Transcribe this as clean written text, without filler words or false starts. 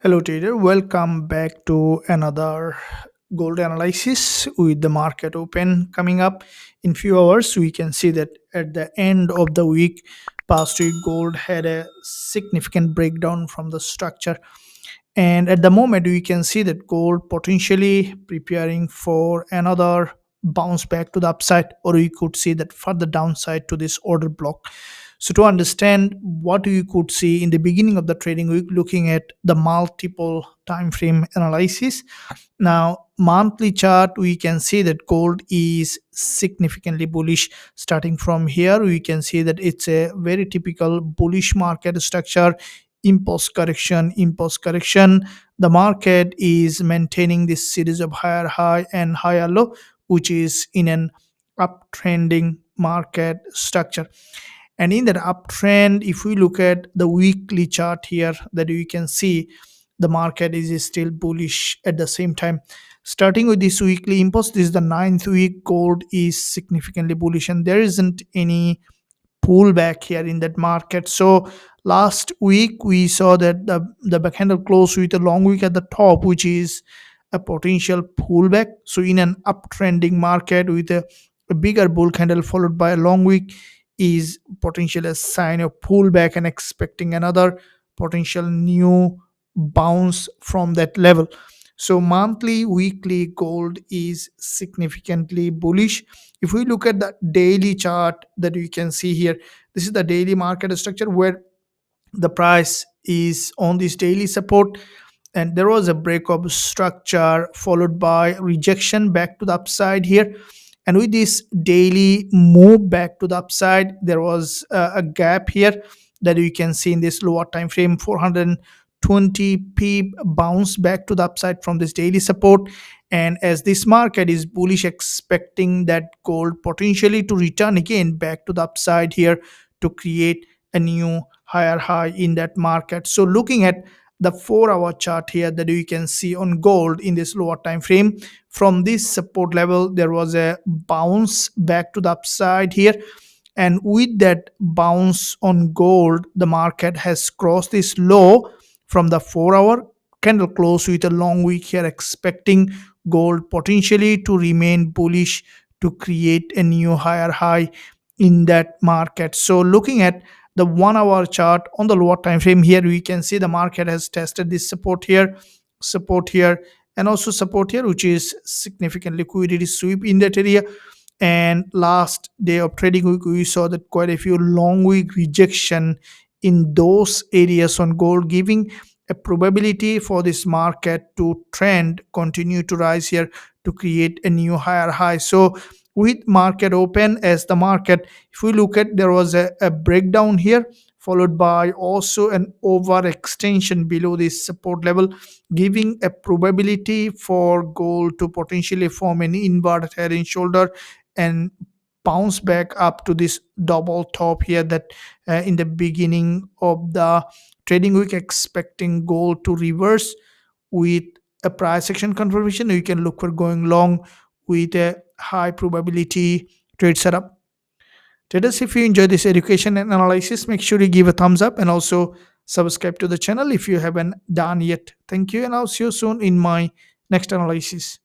Hello, trader. Welcome back to another gold analysis with the market open coming up in few hours. We can see that at the end of the week, past week, gold had a significant breakdown from the structure, and at the moment we can see that gold potentially preparing for another bounce back to the upside, or we could see that further downside to this order block. So to understand what you could see in the beginning of the trading week, looking at the multiple time frame analysis. Now, monthly chart, we can see that gold is significantly bullish. Starting from here, we can see that it's a very typical bullish market structure. Impulse correction. The market is maintaining this series of higher high and higher low, which is in an uptrending market structure. And in that uptrend, if we look at the weekly chart here, that you can see the market is still bullish at the same time. Starting with this weekly impulse, this is the ninth week, gold is significantly bullish, and there isn't any pullback here in that market. So last week we saw that the back candle closed with a long wick at the top, which is a potential pullback. So in an uptrending market with a bigger bull candle followed by a long wick is potentially a sign of pullback and expecting another potential new bounce from that level. So monthly, weekly gold is significantly bullish. If we look at the daily chart that you can see here, this is the daily market structure where the price is on this daily support, and there was a break of structure followed by rejection back to the upside here. And with this daily move back to the upside, there was a gap here that you can see in this lower time frame. 420 pip bounce back to the upside from this daily support. And as this market is bullish, expecting that gold potentially to return again back to the upside here to create a new higher high in that market. So looking at the 4 hour chart here, that you can see on gold in this lower time frame, from this support level there was a bounce back to the upside here. And with that bounce on gold, the market has crossed this low from the 4 hour candle close with a long wick here, expecting gold potentially to remain bullish to create a new higher high in that market. So looking at the 1 hour chart on the lower time frame here, we can see the market has tested this support here, and also support here, which is significant liquidity sweep in that area. And last day of trading week, we saw that quite a few long week rejection in those areas on gold, giving a probability for this market to trend continue to rise here to create a new higher high. So with market open, as the market, if we look at, there was a breakdown here followed by also an overextension below this support level, giving a probability for gold to potentially form an inverted head and shoulder and bounce back up to this double top here, that in the beginning of the trading week, expecting gold to reverse with a price action confirmation. You can look for going long with a high probability trade setup. Traders, if you enjoy this education and analysis, make sure you give a thumbs up and also subscribe to the channel if you haven't done yet. Thank you, and I'll see you soon in my next analysis.